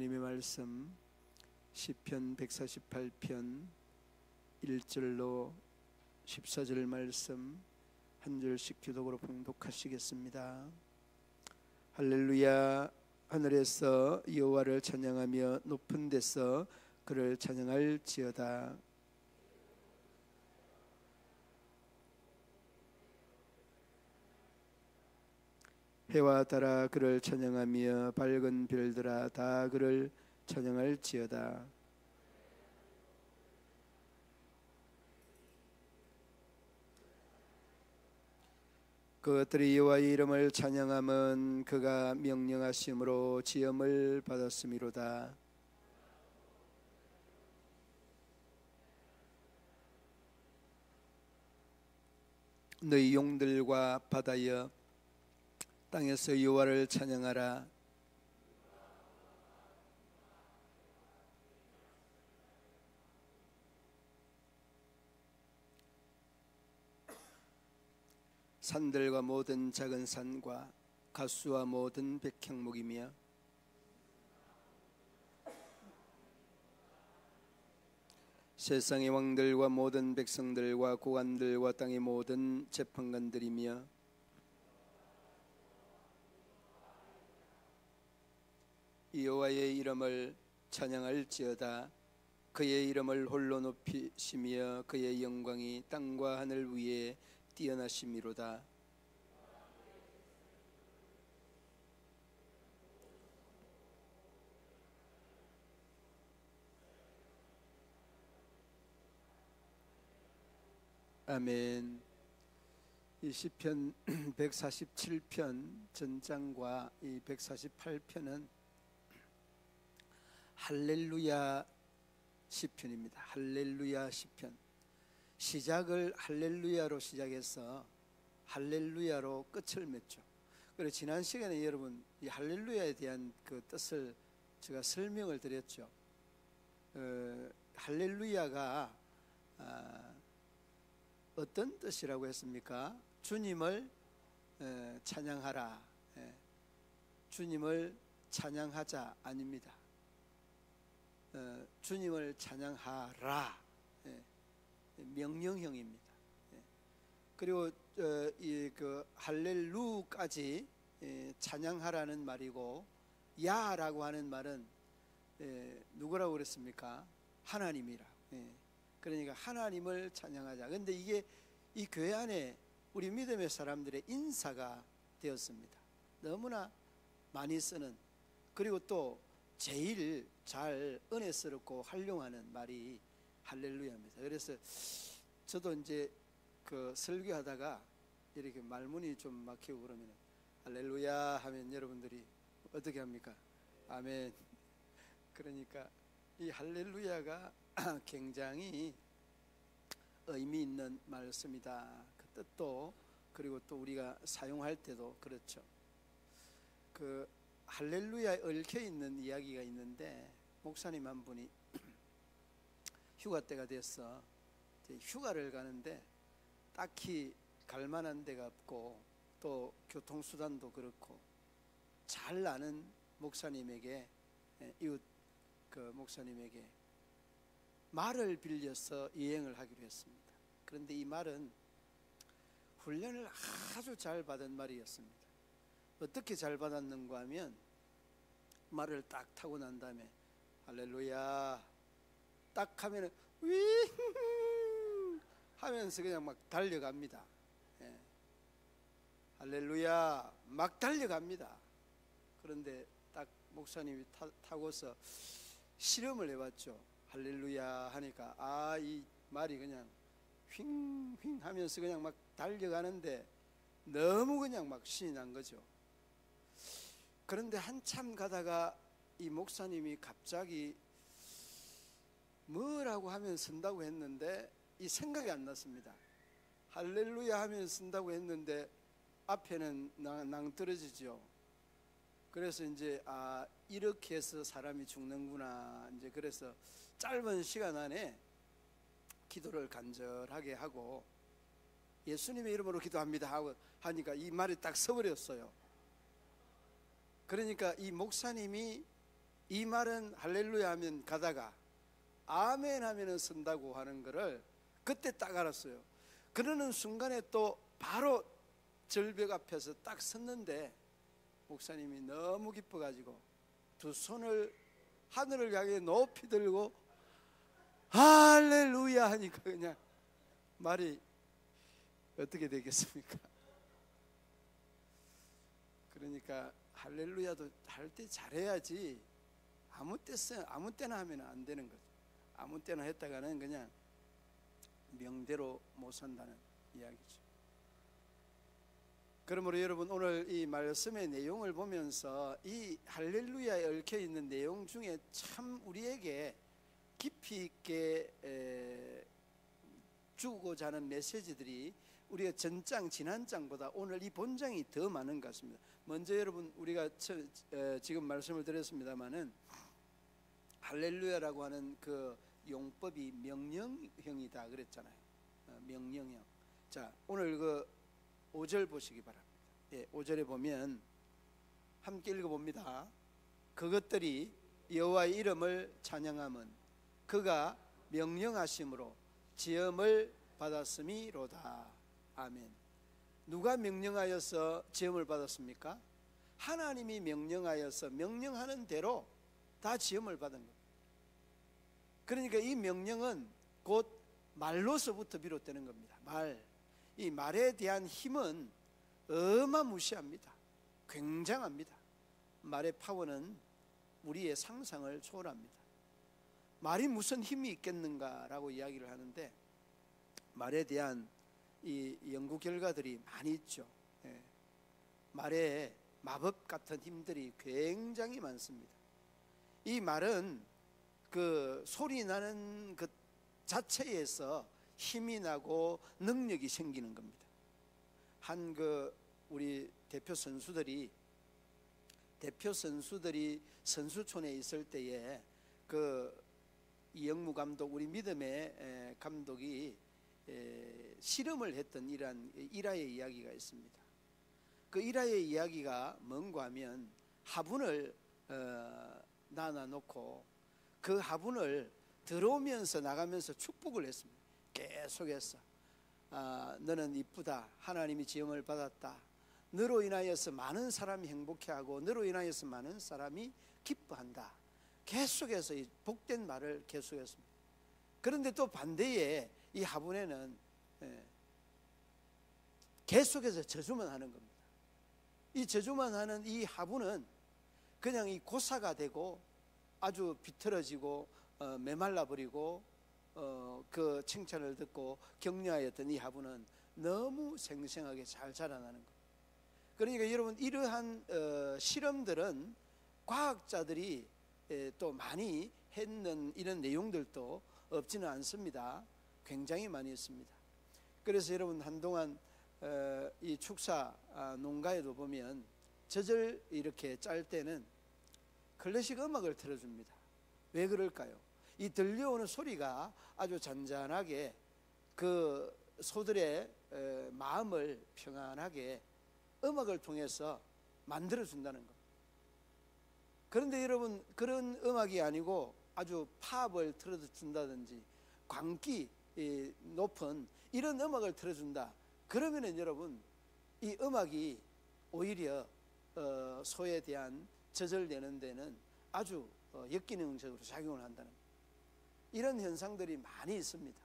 하나님의 말씀 시편 148편 1절로 14절 말씀 한 절씩 기독으로 봉독하시겠습니다. 할렐루야. 하늘에서 여호와를 찬양하며 높은 데서 그를 찬양할지어다. 해와 달아 그를 찬양하며 밝은 별들아 다 그를 찬양할지어다. 그것들이 여호와의 이름을 찬양함은 그가 명령하심으로 지음을 받았음이로다. 너희 용들과 바다여 땅에서 여호와를 찬양하라. 산들과 모든 작은 산과 가수와 모든 백향목이며 세상의 왕들과 모든 백성들과 고관들과 땅의 모든 재판관들이며 여호와의 이름을 찬양할지어다. 그의 이름을 홀로 높이시며 그의 영광이 땅과 하늘 위에 뛰어나심이로다. 아멘. 이 시편 147편 전장과 이 148편은 할렐루야 시편입니다. 할렐루야 시편. 시작을 할렐루야로 시작해서 할렐루야로 끝을 맺죠. 그래서 지난 시간에 여러분 이 할렐루야에 대한 그 뜻을 제가 설명을 드렸죠. 할렐루야가 어떤 뜻이라고 했습니까? 주님을 찬양하라. 주님을 찬양하자 아닙니다. 주님을 찬양하라. 명령형입니다. 그리고 이 그 할렐루까지 찬양하라는 말이고, 야라고 하는 말은 누구라고 그랬습니까? 하나님이라. 그러니까 하나님을 찬양하자. 그런데 이게 이 교회 안에 우리 믿음의 사람들의 인사가 되었습니다. 너무나 많이 쓰는, 그리고 또 제일 잘 은혜스럽고 활용하는 말이 할렐루야입니다. 그래서 저도 이제 그 설교하다가 이렇게 말문이 좀 막히고 그러면 할렐루야 하면 여러분들이 어떻게 합니까? 아멘. 그러니까 이 할렐루야가 굉장히 의미 있는 말씀이다. 그 뜻도, 그리고 또 우리가 사용할 때도 그렇죠. 그 할렐루야에 얽혀 있는 이야기가 있는데, 목사님 한 분이 휴가 때가 돼서 휴가를 가는데 딱히 갈 만한 데가 없고 또 교통수단도 그렇고 잘 아는 목사님에게, 이웃 그 목사님에게 말을 빌려서 여행을 하기로 했습니다. 그런데 이 말은 훈련을 아주 잘 받은 말이었습니다. 어떻게 잘 받았는가 하면, 말을 딱 타고 난 다음에 할렐루야 딱 하면은 윙 하면서 그냥 막 달려갑니다. 할렐루야 막 달려갑니다. 그런데 딱 목사님이 타고서 실험을 해봤죠. 할렐루야 하니까 이 말이 그냥 휙휙 하면서 그냥 막 달려가는데 너무 그냥 막 신이 난 거죠. 그런데 한참 가다가 이 목사님이 갑자기 뭐라고 하면 쓴다고 했는데 이 생각이 안 났습니다. 할렐루야 하면 쓴다고 했는데 앞에는 낭떠러지죠. 그래서 이제 이렇게 해서 사람이 죽는구나. 이제 그래서 짧은 시간 안에 기도를 간절하게 하고 예수님의 이름으로 기도합니다 하고 하니까 이 말이 딱 서버렸어요. 그러니까 이 목사님이 이 말은 할렐루야 하면 가다가 아멘 하면은 선다고 하는 거를 그때 딱 알았어요. 그러는 순간에 또 바로 절벽 앞에서 딱 섰는데 목사님이 너무 기뻐가지고 두 손을 하늘을 향해 높이 들고 할렐루야 하니까 그냥 말이 어떻게 되겠습니까? 그러니까 할렐루야도 할 때 잘해야지 아무 때나 하면 안 되는 거죠. 아무 때나 했다가는 그냥 명대로 못 산다는 이야기죠. 그러므로 여러분 오늘 이 말씀의 내용을 보면서 이 할렐루야에 얽혀 있는 내용 중에 참 우리에게 깊이 있게 주고자 하는 메시지들이 우리가 전장 지난장보다 오늘 이 본장이 더 많은 것 같습니다. 먼저 여러분 우리가 지금 말씀을 드렸습니다마는 할렐루야라고 하는 그 용법이 명령형이다 그랬잖아요. 명령형. 자, 오늘 그 5절 보시기 바랍니다. 예, 5절에 보면 함께 읽어봅니다. 그것들이 여호와의 이름을 찬양함은 그가 명령하심으로 지음을 받았음이로다. 아멘. 누가 명령하여서 지음을 받았습니까? 하나님이 명령하여서 명령하는 대로 다 지음을 받은 겁니다. 그러니까 이 명령은 곧 말로서부터 비롯되는 겁니다. 이 말에 대한 힘은 어마무시합니다. 굉장합니다. 말의 파워는 우리의 상상을 초월합니다. 말이 무슨 힘이 있겠는가라고 이야기를 하는데 말에 대한 이 연구 결과들이 많이 있죠. 예. 말에 마법 같은 힘들이 굉장히 많습니다. 이 말은 그 소리 나는 그 자체에서 힘이 나고 능력이 생기는 겁니다. 한 우리 대표 선수들이 선수촌에 있을 때에 이영무 감독, 우리 믿음의 감독이 실험을 했던 이러한 일화의 이야기가 있습니다. 그 일화의 이야기가 뭔가 하면 화분을 나눠놓고 그 화분을 들어오면서 나가면서 축복을 했습니다. 계속해서 너는 이쁘다, 하나님이 지음을 받았다, 너로 인하여서 많은 사람이 행복해하고 너로 인하여서 많은 사람이 기뻐한다, 계속해서 이 복된 말을 계속했습니다. 그런데 또 반대에 이 화분에는 계속해서 저주만 하는 겁니다. 이 저주만 하는 이 화분은 그냥 이 고사가 되고 아주 비틀어지고 메말라 버리고 그 칭찬을 듣고 격려하였던 이 화분은 너무 생생하게 잘 자라나는 겁니다. 그러니까 여러분 이러한 실험들은 과학자들이 또 많이 했는 이런 내용들도 없지는 않습니다. 굉장히 많이 있습니다. 그래서 여러분 한동안 이 축사 농가에도 보면 젖을 이렇게 짤 때는 클래식 음악을 틀어줍니다. 왜 그럴까요? 이 들려오는 소리가 아주 잔잔하게 그 소들의 마음을 평안하게 음악을 통해서 만들어준다는 것. 그런데 여러분 그런 음악이 아니고 아주 팝을 틀어준다든지 광기 높은 이런 음악을 틀어준다. 그러면은 여러분 이 음악이 오히려 소에 대한 젖을 내는 데는 아주 역기능적으로 작용을 한다는 거예요. 이런 현상들이 많이 있습니다.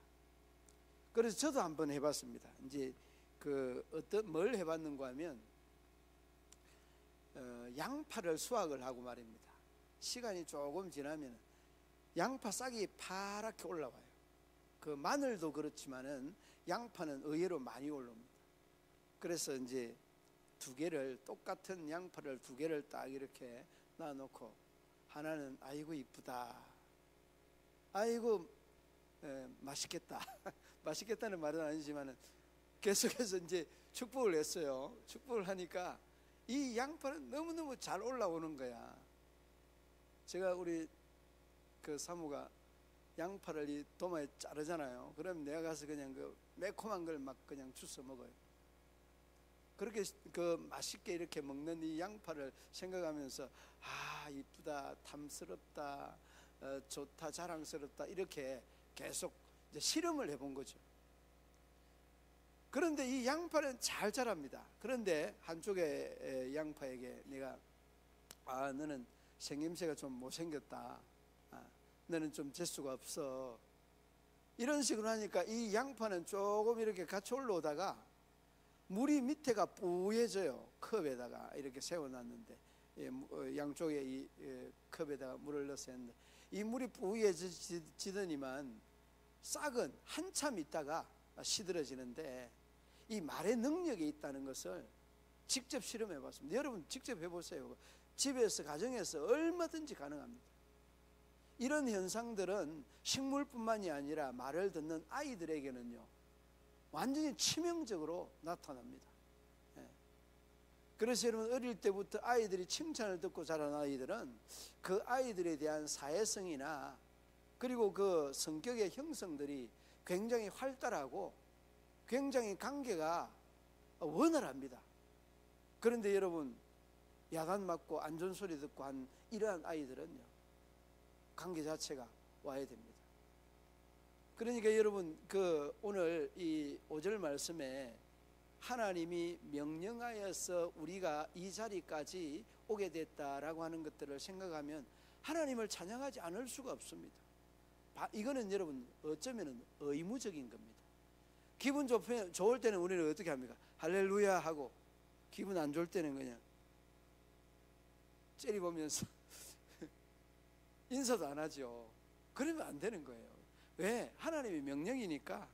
그래서 저도 한번 해봤습니다. 이제 뭘 해봤는가 하면 양파를 수확을 하고 말입니다. 시간이 조금 지나면 양파 싹이 파랗게 올라와요. 그 마늘도 그렇지만은 양파는 의외로 많이 올라옵니다. 그래서 이제 똑같은 양파를 두 개를 딱 이렇게 놔놓고 하나는 아이고 이쁘다, 아이고 맛있겠다 맛있겠다는 말은 아니지만은 계속해서 이제 축복을 했어요. 축복을 하니까 이 양파는 너무너무 잘 올라오는 거야. 제가 우리 그 사모가 양파를 이 도마에 자르잖아요. 그럼 내가 가서 그냥 그 매콤한 걸 막 그냥 주워 먹어요. 그렇게 그 맛있게 이렇게 먹는 이 양파를 생각하면서 이쁘다, 탐스럽다, 좋다, 자랑스럽다 이렇게 계속 이제 실험을 해본 거죠. 그런데 이 양파는 잘 자랍니다. 그런데 한쪽의 양파에게 내가 너는 생김새가 좀 못생겼다, 너는 좀 재수가 없어, 이런 식으로 하니까 이 양파는 조금 이렇게 같이 올라오다가 물이 밑에가 뿌얘져요. 컵에다가 이렇게 세워놨는데, 양쪽에 이 컵에다가 물을 넣어서 했는데 이 물이 뿌얘지더니만 싹은 한참 있다가 시들어지는데 이 말의 능력이 있다는 것을 직접 실험해 봤습니다. 여러분 직접 해보세요. 집에서, 가정에서 얼마든지 가능합니다. 이런 현상들은 식물뿐만이 아니라 말을 듣는 아이들에게는요 완전히 치명적으로 나타납니다. 그래서 여러분 어릴 때부터 아이들이 칭찬을 듣고 자란 아이들은 그 아이들에 대한 사회성이나 그리고 그 성격의 형성들이 굉장히 활달하고 굉장히 관계가 원활합니다. 그런데 여러분 야단 맞고 안 좋은 소리 듣고 한 이러한 아이들은요 관계 자체가 와야 됩니다. 그러니까 여러분 오늘 이 5절 말씀에 하나님이 명령하여서 우리가 이 자리까지 오게 됐다라고 하는 것들을 생각하면 하나님을 찬양하지 않을 수가 없습니다. 이거는 여러분 어쩌면 의무적인 겁니다. 기분 좋을 때는 우리는 어떻게 합니까? 할렐루야 하고, 기분 안 좋을 때는 그냥 째려보면서 인사도 안 하죠. 그러면 안 되는 거예요. 왜? 하나님의 명령이니까.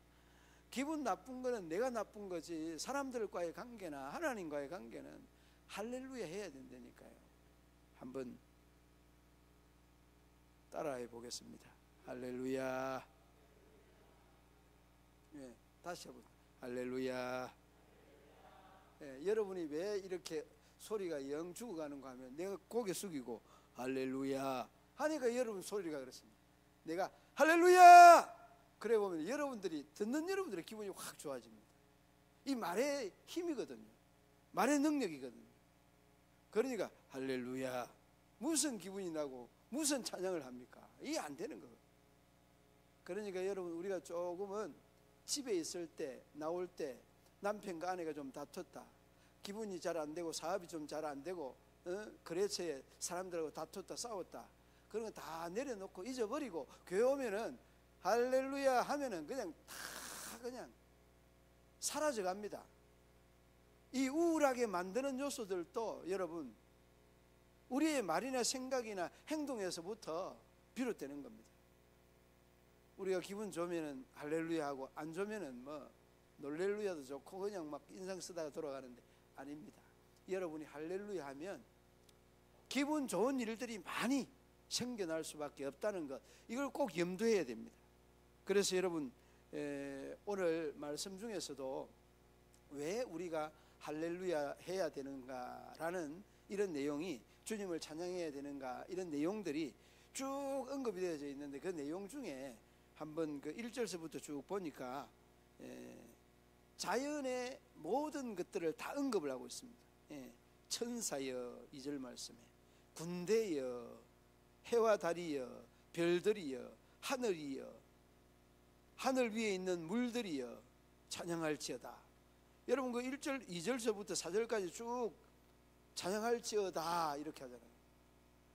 기분 나쁜 거는 내가 나쁜 거지 사람들과의 관계나 하나님과의 관계는 할렐루야 해야 된다니까요. 한번 따라해 보겠습니다. 할렐루야. 다시 한번 할렐루야. 여러분이 왜 이렇게 소리가 영 죽어가는가 하면 내가 고개 숙이고 할렐루야 하니까 여러분 소리가 그렇습니다. 내가 할렐루야 그래 보면 여러분들이 듣는 여러분들의 기분이 확 좋아집니다. 이 말의 힘이거든요. 말의 능력이거든요. 그러니까 할렐루야 무슨 기분이 나고 무슨 찬양을 합니까? 이게 안 되는 거예요. 그러니까 여러분 우리가 조금은 집에 있을 때 나올 때 남편과 아내가 좀 다퉜다, 기분이 잘 안 되고 사업이 좀 잘 안 되고 거래처에 사람들하고 다퉜다 싸웠다, 그런 거 다 내려놓고 잊어버리고 교회 오면은 할렐루야 하면은 그냥 다 그냥 사라져 갑니다. 이 우울하게 만드는 요소들도 여러분 우리의 말이나 생각이나 행동에서부터 비롯되는 겁니다. 우리가 기분 좋으면은 할렐루야 하고 안 좋으면은 뭐 놀렐루야도 좋고 그냥 막 인상 쓰다가 돌아가는데 아닙니다. 여러분이 할렐루야 하면 기분 좋은 일들이 많이 생겨날 수밖에 없다는 것, 이걸 꼭 염두해야 됩니다. 그래서 여러분 오늘 말씀 중에서도 왜 우리가 할렐루야 해야 되는가라는 이런 내용이, 주님을 찬양해야 되는가, 이런 내용들이 쭉 언급이 되어져 있는데 그 내용 중에 한번 그 1절서부터 쭉 보니까 자연의 모든 것들을 다 언급을 하고 있습니다. 천사여 2절 말씀에, 군대여, 해와 달이여, 별들이여, 하늘이여, 하늘 위에 있는 물들이여 찬양할지어다. 여러분 그 1절 2절서부터 4절까지 쭉 찬양할지어다 이렇게 하잖아요.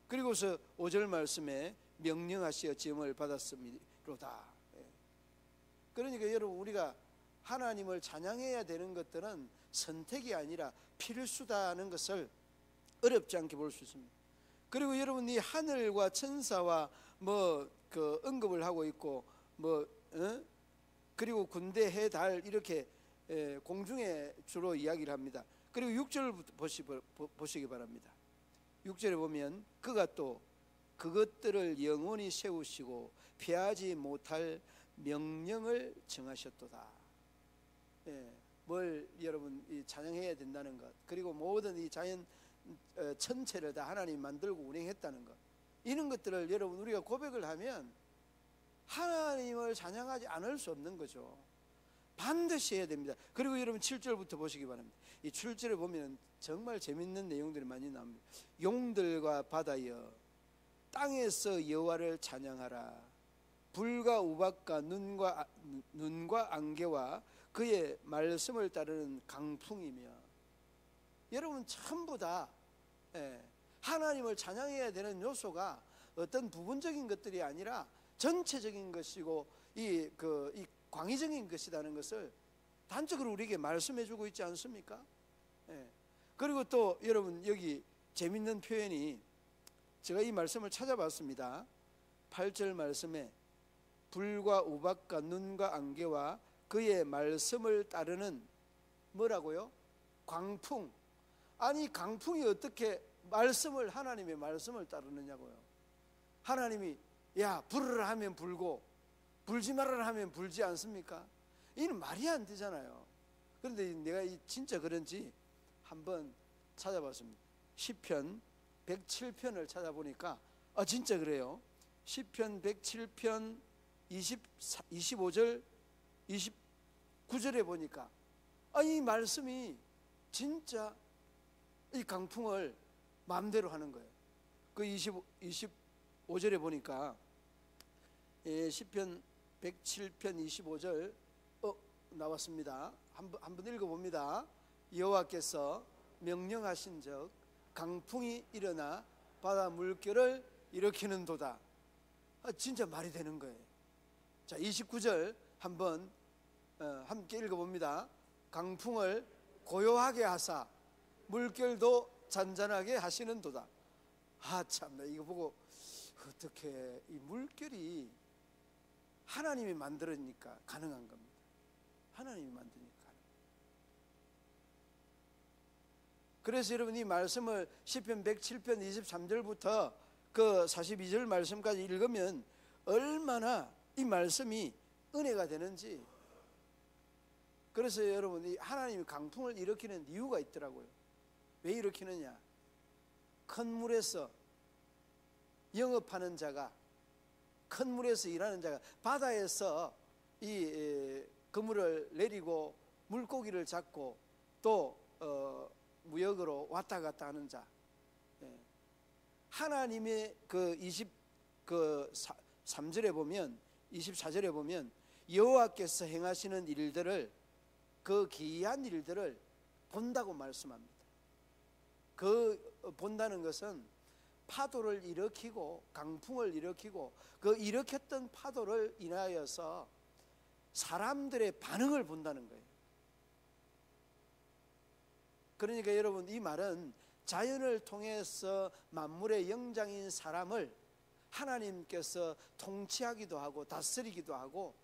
그리고서 5절 말씀에 명령하시어 지음을 받았음이로다. 그러니까 여러분 우리가 하나님을 찬양해야 되는 것들은 선택이 아니라 필수다는 것을 어렵지 않게 볼 수 있습니다. 그리고 여러분 이 하늘과 천사와 뭐 그 언급을 하고 있고 그리고 군대, 해, 달 이렇게 공중에 주로 이야기를 합니다. 그리고 6절 보시기 바랍니다. 6절에 보면 그가 또 그것들을 영원히 세우시고 피하지 못할 명령을 정하셨도다. 뭘 여러분 찬양해야 된다는 것, 그리고 모든 이 자연 전체를 다 하나님 만들고 운행했다는 것, 이런 것들을 여러분 우리가 고백을 하면 하나님을 찬양하지 않을 수 없는 거죠. 반드시 해야 됩니다. 그리고 여러분 7절부터 보시기 바랍니다. 이 7절에 보면 정말 재밌는 내용들이 많이 나옵니다. 용들과 바다여 땅에서 여호와를 찬양하라. 불과 우박과 눈과 안개와 그의 말씀을 따르는 강풍이며. 여러분 전부 다 하나님을 찬양해야 되는 요소가 어떤 부분적인 것들이 아니라 전체적인 것이고 이 광의적인 것이라는 것을 단적으로 우리에게 말씀해 주고 있지 않습니까? 그리고 또 여러분 여기 재밌는 표현이, 제가 이 말씀을 찾아봤습니다. 8절 말씀에 불과 우박과 눈과 안개와 그의 말씀을 따르는 뭐라고요? 광풍. 아니 강풍이 어떻게 하나님의 말씀을 따르느냐고요. 하나님이 야 불으라 하면 불고 불지 말아라 하면 불지 않습니까? 이는 말이 안 되잖아요. 그런데 내가 진짜 그런지 한번 찾아봤습니다. 시편 107편을 찾아보니까 진짜 그래요. 시편 107편 25절 29절에 보니까 이 말씀이 진짜 이 강풍을 마음대로 하는 거예요. 그 25절에 보니까 시편 107편 25절 나왔습니다. 한번 읽어봅니다. 여호와께서 명령하신즉 강풍이 일어나 바다 물결을 일으키는도다. 진짜 말이 되는 거예요. 자, 29절 한번 함께 읽어봅니다. 강풍을 고요하게 하사 물결도 잔잔하게 하시는도다. 참나, 이거 보고 어떻게 이 물결이 하나님이 만들으니까 가능한 겁니다. 하나님이 만드니까. 그래서 여러분 이 말씀을 시편 107편 23절부터 그 42절 말씀까지 읽으면 얼마나 이 말씀이 은혜가 되는지. 그래서 여러분 이 하나님이 강풍을 일으키는 이유가 있더라고요. 왜 일으키느냐? 큰 물에서 영업하는 자가, 큰 물에서 일하는 자가 바다에서 이 그물을 내리고 물고기를 잡고 또 무역으로 왔다 갔다 하는 자, 하나님의 그 23절에 보면 24절에 보면 여호와께서 행하시는 일들을, 그 기이한 일들을 본다고 말씀합니다. 그 본다는 것은 파도를 일으키고 강풍을 일으키고 그 일으켰던 파도를 인하여서 사람들의 반응을 본다는 거예요. 그러니까 여러분 이 말은 자연을 통해서 만물의 영장인 사람을 하나님께서 통치하기도 하고 다스리기도 하고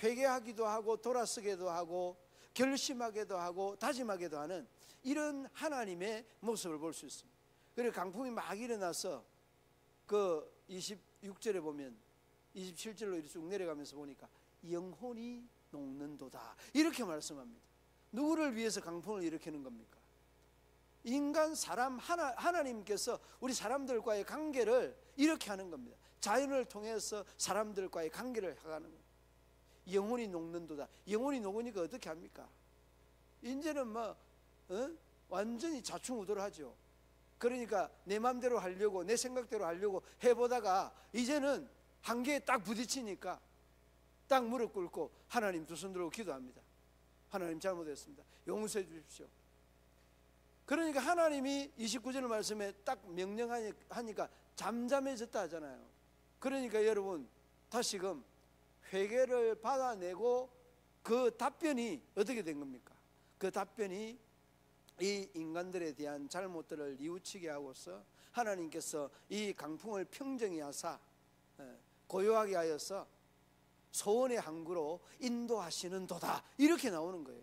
회개하기도 하고 돌아서기도 하고 결심하기도 하고 다짐하기도 하는 이런 하나님의 모습을 볼 수 있습니다. 그리고 강풍이 막 일어나서 그 26절에 보면 27절로 이렇게 쭉 내려가면서 보니까 영혼이 녹는도다 이렇게 말씀합니다. 누구를 위해서 강풍을 일으키는 겁니까? 인간, 사람, 하나님께서 우리 사람들과의 관계를 이렇게 하는 겁니다. 자연을 통해서 사람들과의 관계를 하는 겁니다. 영혼이 녹는도다. 영혼이 녹으니까 어떻게 합니까? 이제는 완전히 좌충우돌하죠. 그러니까 내 마음대로 하려고, 내 생각대로 하려고 해보다가 이제는 한계에 딱 부딪히니까 딱 무릎 꿇고 하나님 두 손 들고 기도합니다. 하나님 잘못했습니다. 용서해 주십시오. 그러니까 하나님이 29절 말씀에 딱 명령하니까 잠잠해졌다 하잖아요. 그러니까 여러분 다시금 회개를 받아내고 그 답변이 어떻게 된 겁니까? 그 답변이 이 인간들에 대한 잘못들을 뉘우치게 하고서 하나님께서 이 강풍을 평정히 하사 고요하게 하여서 소원의 항구로 인도하시는 도다 이렇게 나오는 거예요.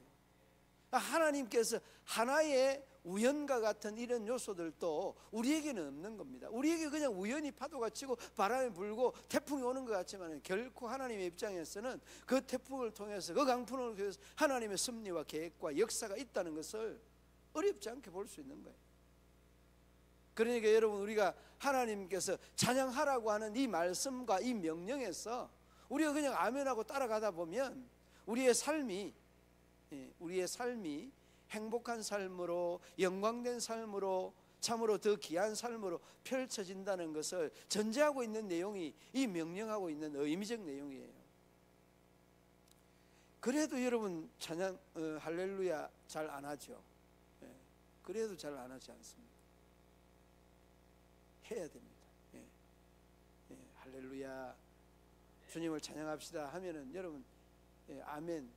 하나님께서 하나의 우연과 같은 이런 요소들도 우리에게는 없는 겁니다. 우리에게 그냥 우연히 파도가 치고 바람이 불고 태풍이 오는 것 같지만 결코 하나님의 입장에서는 그 태풍을 통해서 그 강풍을 통해서 하나님의 섭리와 계획과 역사가 있다는 것을 어렵지 않게 볼 수 있는 거예요. 그러니까 여러분 우리가 하나님께서 찬양하라고 하는 이 말씀과 이 명령에서 우리가 그냥 아멘하고 따라가다 보면 우리의 삶이 행복한 삶으로, 영광된 삶으로, 참으로 더 귀한 삶으로 펼쳐진다는 것을 전제하고 있는 내용이 이 명령하고 있는 의미적 내용이에요. 그래도 여러분 찬양 할렐루야 잘 안 하죠. 그래도 잘 안 하지 않습니다. 해야 됩니다. 할렐루야 주님을 찬양합시다 하면은 여러분 아멘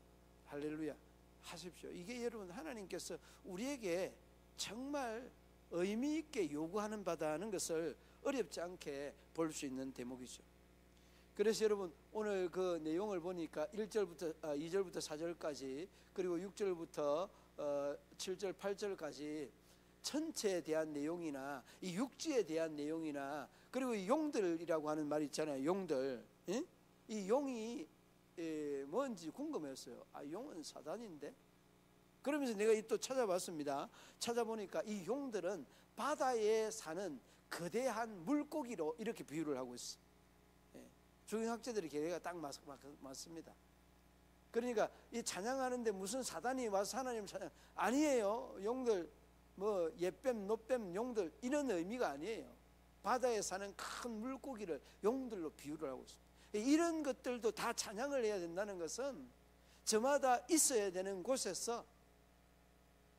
할렐루야 하십시오. 이게 여러분 하나님께서 우리에게 정말 의미 있게 요구하는 바다는 것을 어렵지 않게 볼 수 있는 대목이죠. 그래서 여러분 오늘 그 내용을 보니까 1절부터 2절부터 4절까지 그리고 6절부터 7절 8절까지 전체에 대한 내용이나 이 육지에 대한 내용이나 그리고 이 용들이라고 하는 말이 있잖아요. 용들. 이 용이 뭔지 궁금했어요. 용은 사단인데? 그러면서 내가 또 찾아봤습니다. 찾아보니까 이 용들은 바다에 사는 거대한 물고기로 이렇게 비유를 하고 있어요. 중형학자들의 계획가 딱 맞습니다. 그러니까 이 찬양하는데 무슨 사단이 와서 하나님 찬양 아니에요. 용들 뭐 옛뱀, 노뱀, 용들 이런 의미가 아니에요. 바다에 사는 큰 물고기를 용들로 비유를 하고 있습니다. 이런 것들도 다 찬양을 해야 된다는 것은 저마다 있어야 되는 곳에서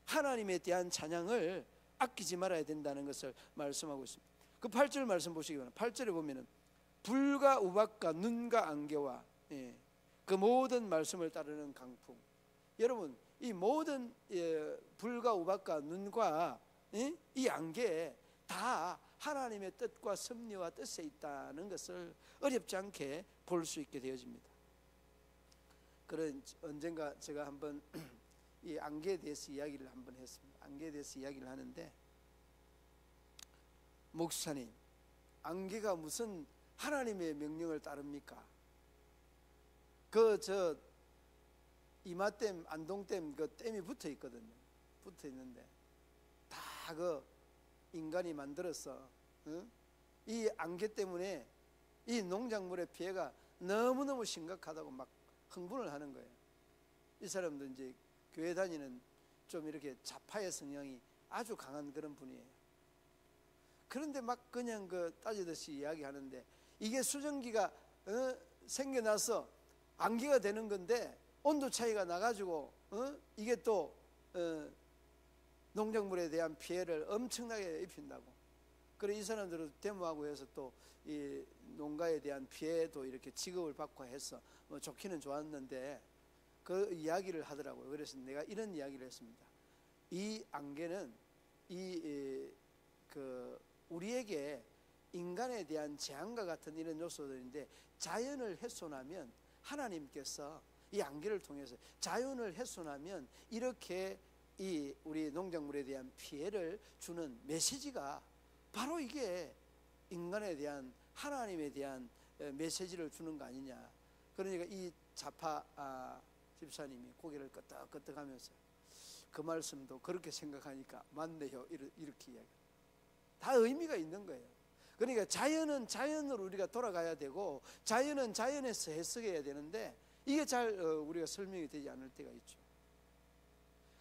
하나님에 대한 찬양을 아끼지 말아야 된다는 것을 말씀하고 있습니다. 그 8절 말씀 보시기 바랍니다. 8절에 보면은 불과 우박과 눈과 안개와 그 모든 말씀을 따르는 강풍. 여러분 이 모든 불과 우박과 눈과 이 안개 다 하나님의 뜻과 섭리와 뜻에 있다는 것을 어렵지 않게 볼 수 있게 되어집니다. 그런 언젠가 제가 한번 이 안개에 대해서 이야기를 한번 했습니다. 안개에 대해서 이야기를 하는데 목사님 안개가 무슨 하나님의 명령을 따릅니까? 저 이마댐 안동댐 그 댐이 붙어 있거든요. 붙어 있는데 다 그 인간이 만들어서 이 안개 때문에 이 농작물의 피해가 너무너무 심각하다고 막 흥분을 하는 거예요. 이 사람도 이제 교회 다니는 좀 이렇게 좌파의 성향이 아주 강한 그런 분이에요. 그런데 막 그냥 그 따지듯이 이야기하는데 이게 수증기가 생겨나서 안개가 되는 건데 온도 차이가 나가지고 이게 또 농작물에 대한 피해를 엄청나게 입힌다고. 그래 이 사람들은 데모하고 해서 또 이 농가에 대한 피해도 이렇게 지급을 받고 해서 뭐 좋기는 좋았는데 그 이야기를 하더라고요. 그래서 내가 이런 이야기를 했습니다. 이 안개는 우리에게 인간에 대한 재앙과 같은 이런 요소들인데 자연을 훼손하면 하나님께서 이 안개를 통해서 자연을 훼손하면 이렇게 이 우리 농작물에 대한 피해를 주는 메시지가 바로 이게 인간에 대한 하나님에 대한 메시지를 주는 거 아니냐. 그러니까 이 좌파 집사님이 고개를 끄덕끄덕하면서 그 말씀도 그렇게 생각하니까 맞네요. 이렇게 이야기. 다 의미가 있는 거예요. 그러니까 자연은 자연으로 우리가 돌아가야 되고 자연은 자연에서 해석해야 되는데 이게 잘 우리가 설명이 되지 않을 때가 있죠.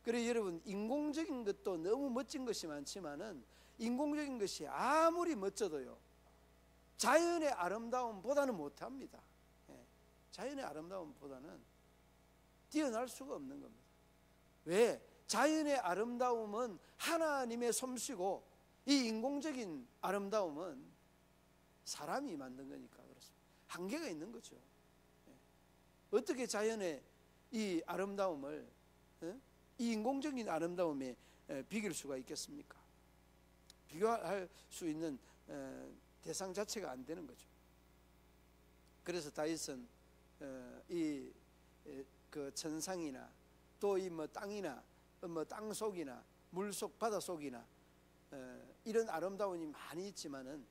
그래서 여러분 인공적인 것도 너무 멋진 것이 많지만은 인공적인 것이 아무리 멋져도요 자연의 아름다움보다는 못합니다. 자연의 아름다움보다는 뛰어날 수가 없는 겁니다. 왜? 자연의 아름다움은 하나님의 솜씨고 이 인공적인 아름다움은 사람이 만든 거니까 그렇습니다. 한계가 있는 거죠. 어떻게 자연의 이 아름다움을 이 인공적인 아름다움에 비길 수가 있겠습니까? 비교할 수 있는 대상 자체가 안 되는 거죠. 그래서 다윗은 그 천상이나 또 이 뭐 땅이나 뭐 땅 속이나 물 속 바다 속이나 이런 아름다움이 많이 있지만은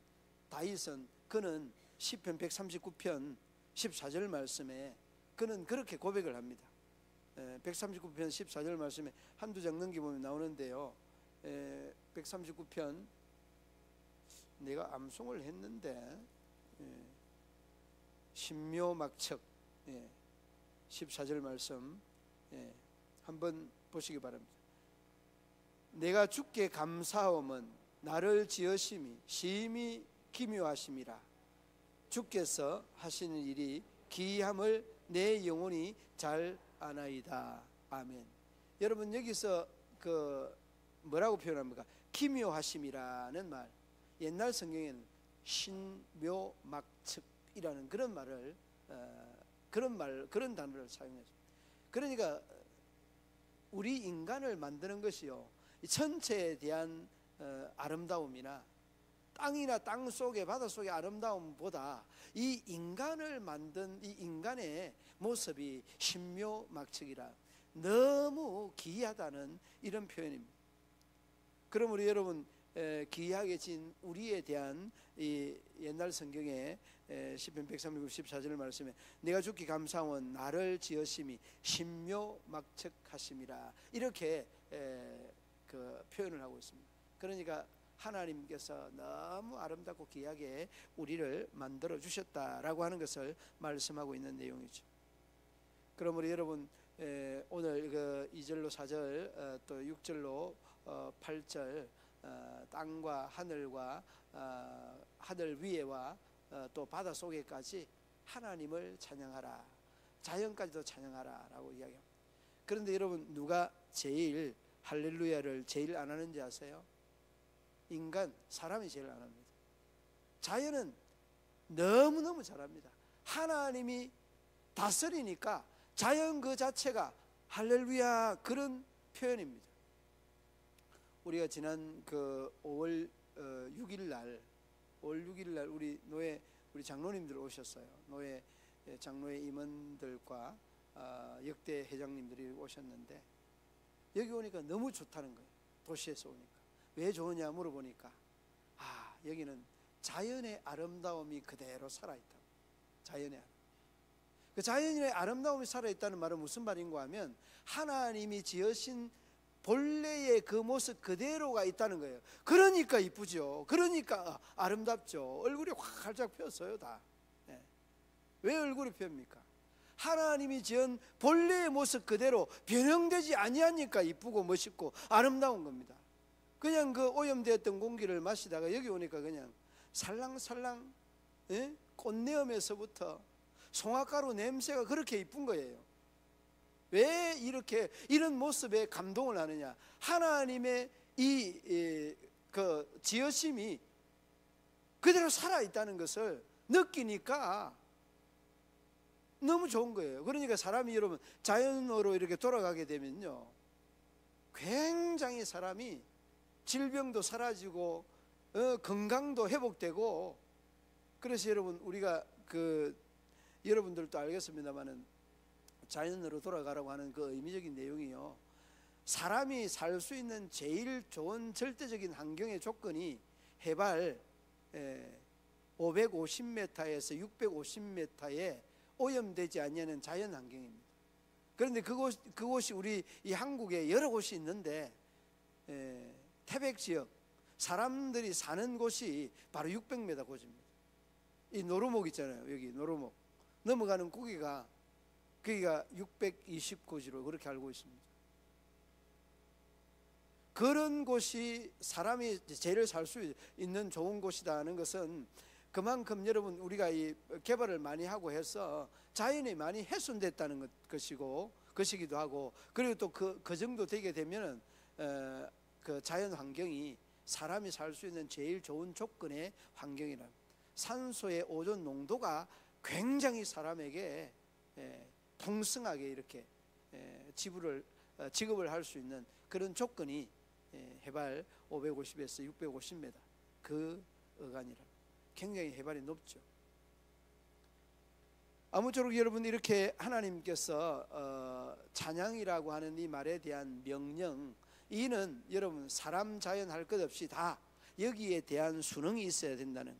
다윗은 그는 시편 139편 14절 말씀에 그는 그렇게 고백을 합니다. 139편 14절 말씀에 한두 장 넘겨보면 나오는데요. 139편 내가 암송을 했는데 신묘막척 14절 말씀 한번 보시기 바랍니다. 내가 주께 감사함은 나를 지으심이 심히 기묘하심이라. 주께서 하시는 일이 기이함을 내 영혼이 잘 아나이다. 아멘. 여러분 여기서 뭐라고 표현합니까? 기묘하심이라는 말, 옛날 성경에는 신묘막측이라는 그런 말을 그런 단어를 사용했습니다. 그러니까 우리 인간을 만드는 것이요, 이 천체에 대한 아름다움이나 땅이나 땅 속에 바다 속의 아름다움보다 이 인간을 만든 이 인간의 모습이 신묘막측이라, 너무 기이하다는 이런 표현입니다. 그러므로 여러분 기이하게 진 우리에 대한 이 옛날 성경에 시편 139편 14절 말씀에 내가 주께 감사함은 나를 지으심이 신묘막측하심이라, 이렇게 그 표현을 하고 있습니다. 그러니까 하나님께서 너무 아름답고 귀하게 우리를 만들어 주셨다라고 하는 것을 말씀하고 있는 내용이죠. 그러므로 여러분 오늘 그 2절로 4절 또 6절로 8절 땅과 하늘과 하늘 위에와 또 바다 속에까지 하나님을 찬양하라, 자연까지도 찬양하라 라고 이야기합니다. 그런데 여러분 누가 제일 할렐루야를 제일 안 하는지 아세요? 사람이 제일 안 합니다. 자연은 너무너무 잘합니다. 하나님이 다스리니까 자연 그 자체가 할렐루야 그런 표현입니다. 우리가 지난 그 5월 6일 날 우리 장로님들 오셨어요. 장로회 임원들과 역대 회장님들이 오셨는데 여기 오니까 너무 좋다는 거예요. 도시에서 오니까. 왜 좋으냐 물어보니까 여기는 자연의 아름다움이 그대로 살아있다. 그 자연의 아름다움이 살아있다는 말은 무슨 말인가 하면 하나님이 지으신 본래의 그 모습 그대로가 있다는 거예요. 그러니까 이쁘죠. 그러니까 아름답죠. 얼굴이 확 활짝 폈어요 다. 왜 얼굴이 펴입니까? 하나님이 지은 본래의 모습 그대로 변형되지 아니하니까 이쁘고 멋있고 아름다운 겁니다. 그냥 그 오염되었던 공기를 마시다가 여기 오니까 그냥 살랑살랑 꽃내음에서부터 송화가루 냄새가 그렇게 이쁜 거예요. 왜 이런 모습에 감동을 하느냐? 하나님의 그 지으심이 그대로 살아있다는 것을 느끼니까 너무 좋은 거예요. 그러니까 사람이 여러분 자연으로 이렇게 돌아가게 되면요, 굉장히 사람이 질병도 사라지고 건강도 회복되고. 그래서 여러분 우리가 여러분들도 알겠습니다만은 자연으로 돌아가라고 하는 그 의미적인 내용이요, 사람이 살 수 있는 제일 좋은 절대적인 환경의 조건이 해발 550m에서 650m에 오염되지 않는 자연 환경입니다. 그런데 그곳이 우리 이 한국에 여러 곳이 있는데 태백 지역 사람들이 사는 곳이 바로 600m 고지입니다. 이 노루목 있잖아요. 여기 노루목 넘어가는 거기가 620고지로 그렇게 알고 있습니다. 그런 곳이 사람이 제일 살 수 있는 좋은 곳이다 하는 것은 그만큼 여러분 우리가 이 개발을 많이 하고 해서 자연이 많이 훼손됐다는 것이기도 하고, 그리고 또 그 정도 되게 되면은 그 자연 환경이 사람이 살 수 있는 제일 좋은 조건의 환경이라. 산소의 오존 농도가 굉장히 사람에게 풍성하게 이렇게 지급을 할 수 있는 그런 조건이 해발 550에서 650m 그 어간이라. 굉장히 해발이 높죠. 아무쪼록 여러분 이렇게 하나님께서 찬양이라고 하는 이 말에 대한 명령, 이는 여러분 사람 자연 할 것 없이 다 여기에 대한 순응이 있어야 된다는.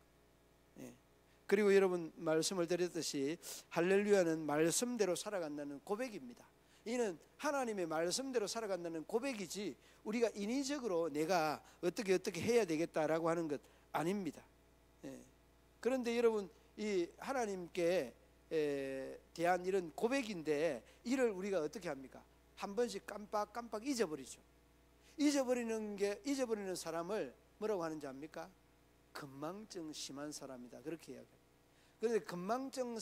그리고 여러분 말씀을 드렸듯이 할렐루야는 말씀대로 살아간다는 고백입니다. 이는 하나님의 말씀대로 살아간다는 고백이지 우리가 인위적으로 내가 어떻게 해야 되겠다라고 하는 것 아닙니다. 그런데 여러분 이 하나님께 대한 이런 고백인데, 이를 우리가 어떻게 합니까? 한 번씩 깜빡 잊어버리죠. 잊어버리는 사람을 뭐라고 하는지 압니까? 건망증 심한 사람이다, 그렇게 이야기해요. 그런데 건망증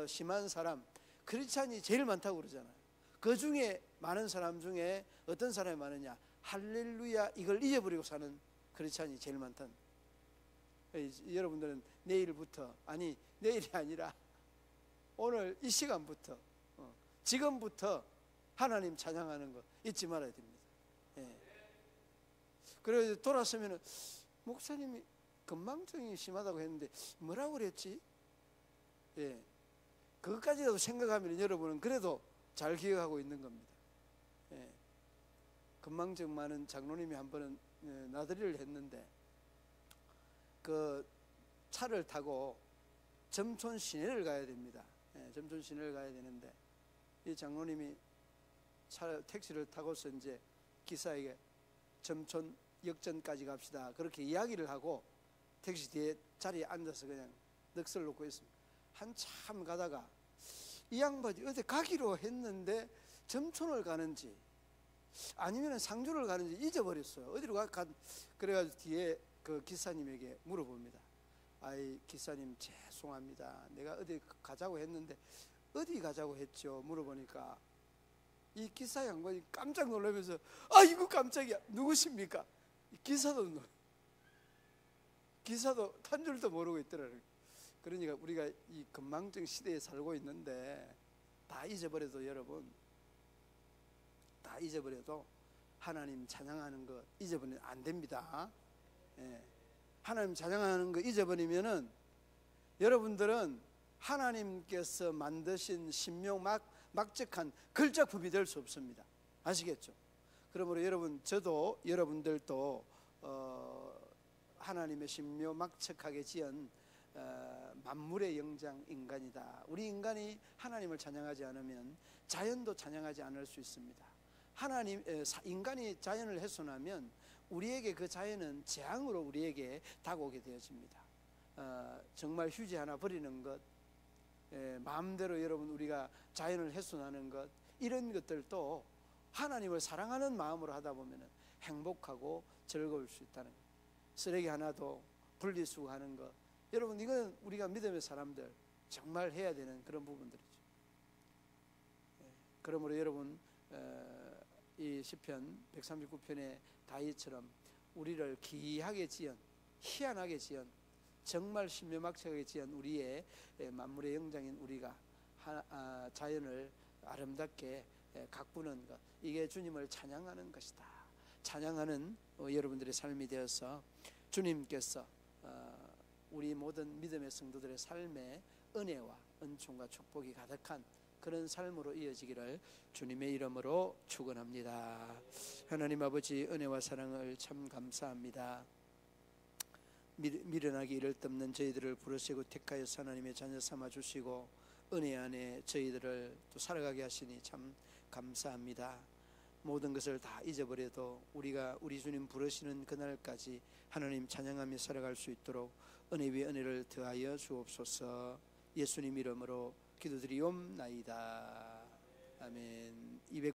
심한 사람, 크리스찬이 제일 많다고 그러잖아요. 그 중에 많은 사람 중에 어떤 사람이 많으냐? 할렐루야 이걸 잊어버리고 사는 크리스찬이 제일 많다. 여러분들은 내일부터, 아니 내일이 아니라 오늘 이 시간부터, 지금부터 하나님 찬양하는 거 잊지 말아야 됩니다. 예. 그래서 돌아서면 목사님이 건망증이 심하다고 했는데 뭐라고 그랬지? 예. 그것까지라도 생각하면 여러분은 그래도 잘 기억하고 있는 겁니다. 예. 건망증 많은 장로님이 한 번은 나들이를 했는데 그 차를 타고 점촌 시내를 가야 됩니다. 예, 점촌 시내를 가야 되는데 이 장로님이 택시를 타고서 이제 기사에게 점촌 역전까지 갑시다, 그렇게 이야기를 하고 택시 뒤에 자리에 앉아서 그냥 넋을 놓고 있습니다. 한참 가다가 이 양반이 어디 가기로 했는데 점촌을 가는지 아니면 상주를 가는지 잊어버렸어요. 어디로 그래가지고 뒤에 그 기사님에게 물어봅니다. 아이 기사님 죄송합니다, 내가 어디 가자고 했는데 어디 가자고 했죠? 물어보니까 이 기사 양반이 깜짝 놀라면서 아이고 깜짝이야, 누구십니까? 기사도 탄 줄도 모르고 있더라고요. 그러니까 우리가 이 건망증 시대에 살고 있는데 다 잊어버려도, 여러분 다 잊어버려도 하나님 찬양하는 거 잊어버리면 안 됩니다. 예. 하나님 찬양하는 거 잊어버리면은 여러분들은 하나님께서 만드신 신묘막측한 걸작품이 될 수 없습니다. 아시겠죠? 그러므로 여러분, 저도 여러분들도 하나님의 신묘막측하게 지은 만물의 영장 인간이다. 우리 인간이 하나님을 찬양하지 않으면 자연도 찬양하지 않을 수 있습니다. 인간이 자연을 훼손하면 우리에게 그 자연은 재앙으로 우리에게 다가오게 되어집니다. 정말 휴지 하나 버리는 것, 마음대로 여러분 우리가 자연을 훼손하는 것, 이런 것들도 하나님을 사랑하는 마음으로 하다 보면 행복하고 즐거울 수 있다는 것. 쓰레기 하나도 분리수거하는 것, 여러분 이건 우리가 믿음의 사람들 정말 해야 되는 그런 부분들이죠. 그러므로 여러분 이 시편 139편의 다윗처럼 우리를 기이하게 지은, 희한하게 지은, 정말 신묘막측하게 지은 우리의 만물의 영장인 우리가 자연을 아름답게 가꾸는 것, 이게 주님을 찬양하는 것이다. 찬양하는 여러분들의 삶이 되어서 주님께서 우리 모든 믿음의 성도들의 삶에 은혜와 은총과 축복이 가득한 그런 삶으로 이어지기를 주님의 이름으로 축원합니다. 하나님 아버지, 은혜와 사랑을 참 감사합니다. 미련하기 이를 데 없는 저희들을 부르시고 택하여 하나님의 자녀 삼아 주시고 은혜 안에 저희들을 또 살아가게 하시니 참 감사합니다. 모든 것을 다 잊어버려도 우리가 우리 주님 부르시는 그날까지 하나님 찬양하며 살아갈 수 있도록 은혜 위에 은혜를 더하여 주옵소서. 예수님 이름으로 기도드리옵나이다. 아멘.